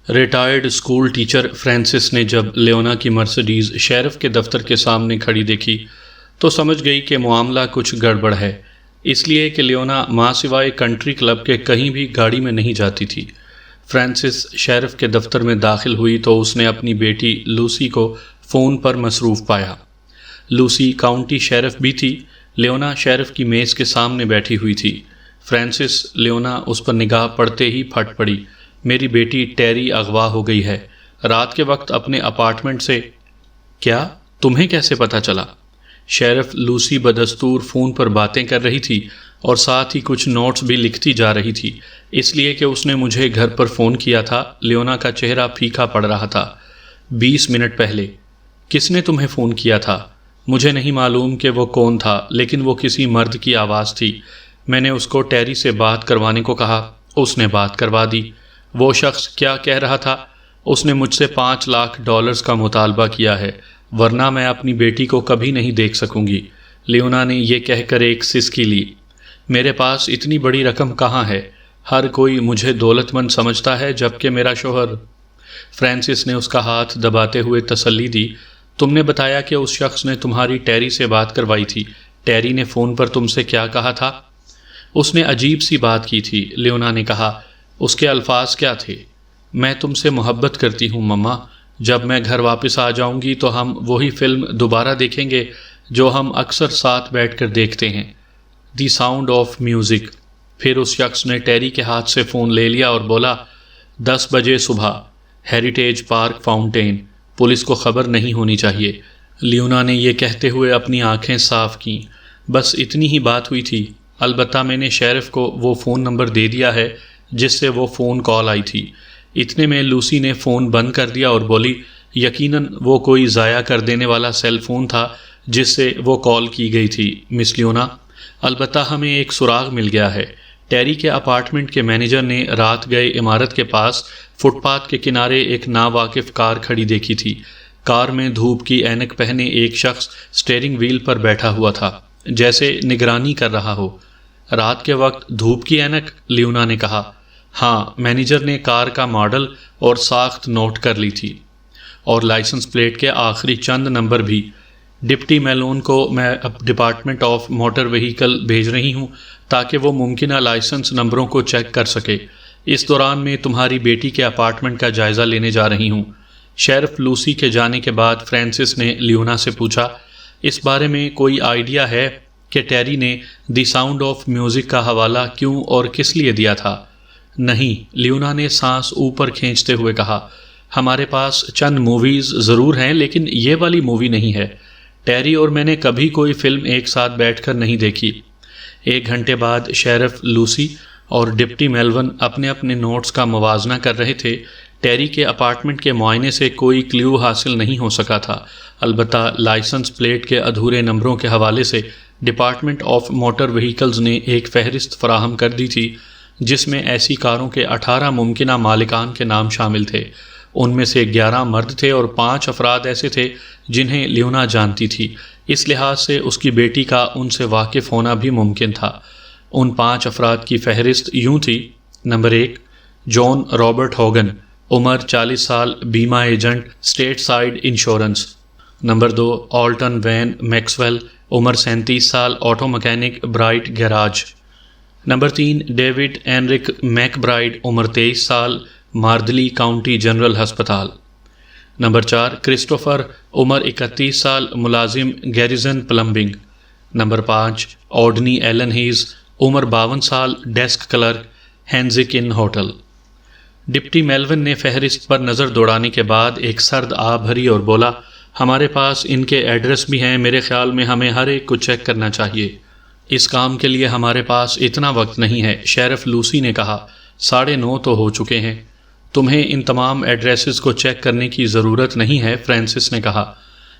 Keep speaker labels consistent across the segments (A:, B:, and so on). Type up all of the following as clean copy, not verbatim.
A: Retired school teacher Francis نے جب لیونا کی مرسڈیز شیرف کے دفتر کے سامنے کھڑی دیکھی تو سمجھ گئی کہ معاملہ کچھ گڑبڑ ہے، اس لیے کہ لیونا ماں سوائے کنٹری کلب کے کہیں بھی گاڑی میں نہیں جاتی تھی۔ فرانسس شیرف کے دفتر میں داخل ہوئی تو اس نے اپنی بیٹی لوسی کو فون پر مصروف پایا۔ لوسی کاؤنٹی شیرف بھی تھی۔ لیونا شیرف کی میز کے سامنے بیٹھی ہوئی تھی۔ فرانسس لیونا اس پر نگاہ پڑتے ہی پھٹ پڑی۔ میری بیٹی ٹیری اغوا ہو گئی ہے، رات کے وقت اپنے اپارٹمنٹ سے۔ کیا؟ تمہیں کیسے پتہ چلا؟ شیرف لوسی بدستور فون پر باتیں کر رہی تھی اور ساتھ ہی کچھ نوٹس بھی لکھتی جا رہی تھی، اس لیے کہ اس نے مجھے گھر پر فون کیا تھا۔ لیونا کا چہرہ پھیکا پڑ رہا تھا۔ 20 منٹ پہلے۔ کس نے تمہیں فون کیا تھا؟ مجھے نہیں معلوم کہ وہ کون تھا، لیکن وہ کسی مرد کی آواز تھی۔ میں نے اس کو ٹیری سے بات کروانے کو کہا، اس نے بات کروا دی۔ وہ شخص کیا کہہ رہا تھا؟ اس نے مجھ سے $5 لاکھ کا مطالبہ کیا ہے، ورنہ میں اپنی بیٹی کو کبھی نہیں دیکھ سکوں گی۔ لیونا نے یہ کہہ کر ایک سسکی لی۔ میرے پاس اتنی بڑی رقم کہاں ہے؟ ہر کوئی مجھے دولت مند سمجھتا ہے، جبکہ میرا شوہر… فرانسس نے اس کا ہاتھ دباتے ہوئے تسلی دی۔ تم نے بتایا کہ اس شخص نے تمہاری ٹیری سے بات کروائی تھی۔ ٹیری نے فون پر تم سے کیا کہا تھا؟ اس نے عجیب سی بات کی تھی، لیونا نے کہا۔ اس کے الفاظ کیا تھے؟ میں تم سے محبت کرتی ہوں مما، جب میں گھر واپس آ جاؤں گی تو ہم وہی فلم دوبارہ دیکھیں گے جو ہم اکثر ساتھ بیٹھ کر دیکھتے ہیں، دی ساؤنڈ آف میوزک۔ پھر اس شخص نے ٹیری کے ہاتھ سے فون لے لیا اور بولا، 10 بجے صبح، ہیریٹیج پارک فاؤنٹین، پولیس کو خبر نہیں ہونی چاہیے۔ لیونا نے یہ کہتے ہوئے اپنی آنکھیں صاف کیں۔ بس اتنی ہی بات ہوئی تھی، البتہ میں نے شیرف کو وہ فون نمبر دے دیا ہے جس سے وہ فون کال آئی تھی۔ اتنے میں لوسی نے فون بند کر دیا اور بولی، یقیناً وہ کوئی ضائع کر دینے والا سیل فون تھا جس سے وہ کال کی گئی تھی مس لیونا۔ البتہ ہمیں ایک سراغ مل گیا ہے۔ ٹیری کے اپارٹمنٹ کے مینیجر نے رات گئے عمارت کے پاس فٹ پاتھ کے کنارے ایک ناواقف کار کھڑی دیکھی تھی۔ کار میں دھوپ کی اینک پہنے ایک شخص سٹیئرنگ وہیل پر بیٹھا ہوا تھا، جیسے نگرانی کر رہا ہو۔ رات کے وقت دھوپ کی اینک؟ لیونا نے کہا۔ ہاں، مینیجر نے کار کا ماڈل اور ساخت نوٹ کر لی تھی، اور لائسنس پلیٹ کے آخری چند نمبر بھی۔ ڈپٹی میلون کو میں اب ڈپارٹمنٹ آف موٹر وہیکل بھیج رہی ہوں تاکہ وہ ممکنہ لائسنس نمبروں کو چیک کر سکے۔ اس دوران میں تمہاری بیٹی کے اپارٹمنٹ کا جائزہ لینے جا رہی ہوں۔ شیرف لوسی کے جانے کے بعد فرانسس نے لیونا سے پوچھا، اس بارے میں کوئی آئیڈیا ہے کہ ٹیری نے دی ساؤنڈ آف میوزک کا حوالہ کیوں اور کس لیے دیا تھا؟ نہیں، لیونا نے سانس اوپر کھینچتے ہوئے کہا، ہمارے پاس چند موویز ضرور ہیں لیکن یہ والی مووی نہیں ہے۔ ٹیری اور میں نے کبھی کوئی فلم ایک ساتھ بیٹھ کر نہیں دیکھی۔ 1 گھنٹے بعد شیرف لوسی اور ڈپٹی میلون اپنے اپنے نوٹس کا موازنہ کر رہے تھے۔ ٹیری کے اپارٹمنٹ کے معائنے سے کوئی کلیو حاصل نہیں ہو سکا تھا، البتہ لائسنس پلیٹ کے ادھورے نمبروں کے حوالے سے ڈپارٹمنٹ آف موٹر وہیکلز نے ایک فہرست فراہم کر دی تھی جس میں ایسی کاروں کے 18 ممکنہ مالکان کے نام شامل تھے۔ ان میں سے 11 مرد تھے اور 5 افراد ایسے تھے جنہیں لیونا جانتی تھی۔ اس لحاظ سے اس کی بیٹی کا ان سے واقف ہونا بھی ممکن تھا۔ ان 5 افراد کی فہرست یوں تھی: نمبر 1، جان رابرٹ ہوگن، عمر 40 سال، بیمہ agent, State Side Insurance. Number 2، Alton Wayne Maxwell, عمر 37 سال، auto mechanic, Bright Garage. Number 3، David Enrick McBride, عمر 23 سال، ماردلی کاؤنٹی جنرل ہسپتال۔ نمبر 4، کرسٹوفر، عمر 31 سال، ملازم، Garrison Plumbing. Number 5، Odney Allen Hayes, عمر 52 سال، desk clerk, Hensick Inn hotel. Deputy Melvin نے فہرست پر نظر دوڑانے کے بعد ایک سرد آہ بھری اور بولا، ہمارے پاس ان کے ایڈریس بھی ہیں، میرے خیال میں ہمیں ہر ایک کو چیک کرنا چاہیے۔ اس کام کے لیے ہمارے پاس اتنا وقت نہیں ہے، شیرف لوسی نے کہا۔ 9:30 تو ہو چکے ہیں۔ تمہیں ان تمام ایڈریسز کو چیک کرنے کی ضرورت نہیں ہے، فرانسس نے کہا۔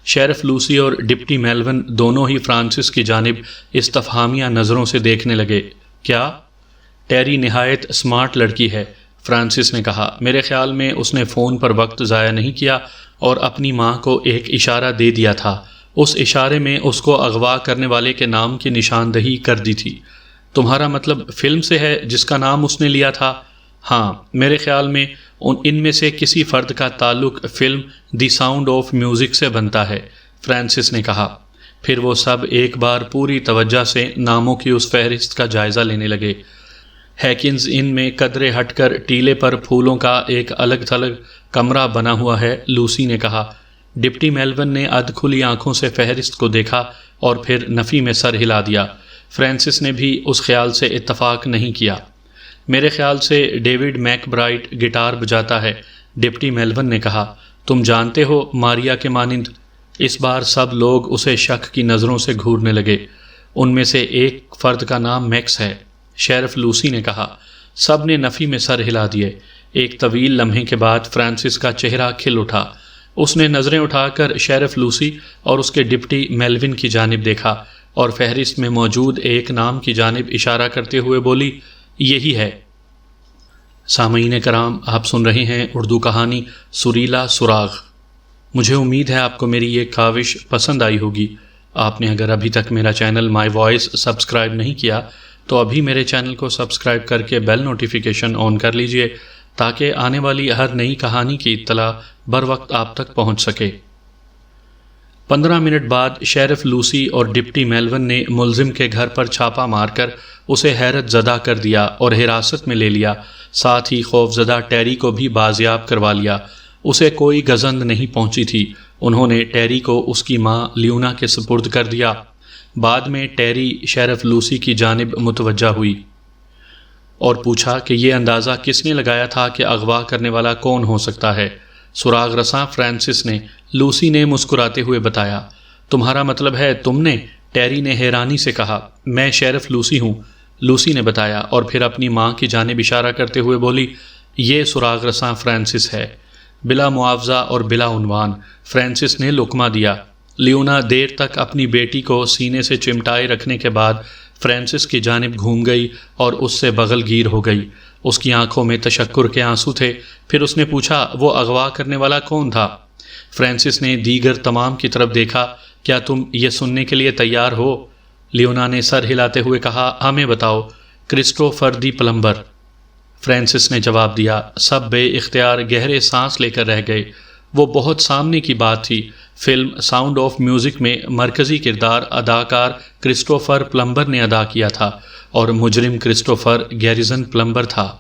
A: شیرف لوسی اور ڈپٹی میلون دونوں ہی فرانسس کی جانب استفہامیہ نظروں سے دیکھنے لگے۔ کیا؟ ٹیری نہایت اسمارٹ لڑکی ہے، فرانسس نے کہا۔ میرے خیال میں اس نے فون پر وقت ضائع نہیں کیا اور اپنی ماں کو ایک اشارہ دے دیا تھا۔ اس اشارے میں اس کو اغوا کرنے والے کے نام کی نشاندہی کر دی تھی۔ تمہارا مطلب فلم سے ہے جس کا نام اس نے لیا تھا؟ ہاں، میرے خیال میں ان میں سے کسی فرد کا تعلق film the sound of music سے بنتا ہے، فرانسس نے کہا۔ پھر وہ سب ایک بار پوری توجہ سے ناموں کی اس فہرست کا جائزہ لینے لگے۔ ہیکنز ان میں قدرے ہٹ کر ٹیلے پر پھولوں کا ایک الگ تھلگ کمرہ بنا ہوا ہے، لوسی نے کہا۔ ڈپٹی میلون نے ادھ کھلی آنکھوں سے فہرست کو دیکھا اور پھر نفی میں سر ہلا دیا۔ فرانسس نے بھی اس خیال سے اتفاق نہیں کیا۔ میرے خیال سے ڈیوڈ میک برائٹ گٹار بجاتا ہے، ڈپٹی میلون نے کہا۔ تم جانتے ہو، ماریا کے مانند؟ اس بار سب لوگ اسے شک کی نظروں سے گھورنے لگے۔ ان میں سے ایک فرد کا نام میکس ہے، شیرف لوسی نے کہا۔ سب نے نفی میں سر ہلا دیے۔ ایک طویل لمحے کے بعد فرانسس کا چہرہ کھل اٹھا۔ اس نے نظریں اٹھا کر شیرف لوسی اور اس کے ڈپٹی میلون کی جانب دیکھا اور فہرست میں موجود ایک نام کی جانب اشارہ کرتے ہوئے بولی، یہی ہے۔ سامعین کرام، آپ سن رہے ہیں اردو کہانی سریلا سراغ۔ مجھے امید ہے آپ کو میری یہ کاوش پسند آئی ہوگی۔ آپ نے اگر ابھی تک میرا چینل مائی وائس سبسکرائب نہیں کیا تو ابھی میرے چینل کو سبسکرائب کر کے بیل نوٹیفیکیشن آن کر لیجئے تاکہ آنے والی ہر نئی کہانی کی اطلاع بر وقت آپ تک پہنچ سکے۔ 15 منٹ بعد شیرف لوسی اور ڈپٹی میلون نے ملزم کے گھر پر چھاپا مار کر اسے حیرت زدہ کر دیا اور حراست میں لے لیا، ساتھ ہی خوفزدہ ٹیری کو بھی بازیاب کروا لیا۔ اسے کوئی گزند نہیں پہنچی تھی۔ انہوں نے ٹیری کو اس کی ماں لیونا کے سپرد کر دیا۔ بعد میں ٹیری شیرف لوسی کی جانب متوجہ ہوئی اور پوچھا کہ یہ اندازہ کس نے لگایا تھا کہ اغوا کرنے والا کون ہو سکتا ہے؟ سراغ رساں فرانسس نے، لوسی نے مسکراتے ہوئے بتایا۔ تمہارا مطلب ہے تم نے؟ ٹیری نے حیرانی سے کہا۔ میں شیرف لوسی ہوں، لوسی نے بتایا اور پھر اپنی ماں کی جانب اشارہ کرتے ہوئے بولی، یہ سراغ رساں فرانسس ہے۔ بلا معاوضہ اور بلا عنوان، فرانسس نے لقمہ دیا۔ لیونا دیر تک اپنی بیٹی کو سینے سے چمٹائے رکھنے کے بعد فرانسس کی جانب گھوم گئی اور اس سے بغل گیر ہو گئی۔ اس کی آنکھوں میں تشکر کے آنسو تھے۔ پھر اس نے پوچھا، وہ اغوا کرنے والا کون تھا؟ فرانسس نے دیگر تمام کی طرف دیکھا۔ کیا تم یہ سننے کے لیے تیار ہو؟ لیونا نے سر ہلاتے ہوئے کہا، ہمیں بتاؤ۔ کرسٹوفر دی پلمبر، فرانسس نے جواب دیا۔ سب بے اختیار گہرے سانس لے کر رہ گئے۔ وہ بہت سامنے کی بات تھی۔ فلم ساؤنڈ آف میوزک میں مرکزی کردار اداکار کرسٹوفر پلمبر نے ادا کیا تھا اور مجرم کرسٹوفر گیریزن پلمبر تھا۔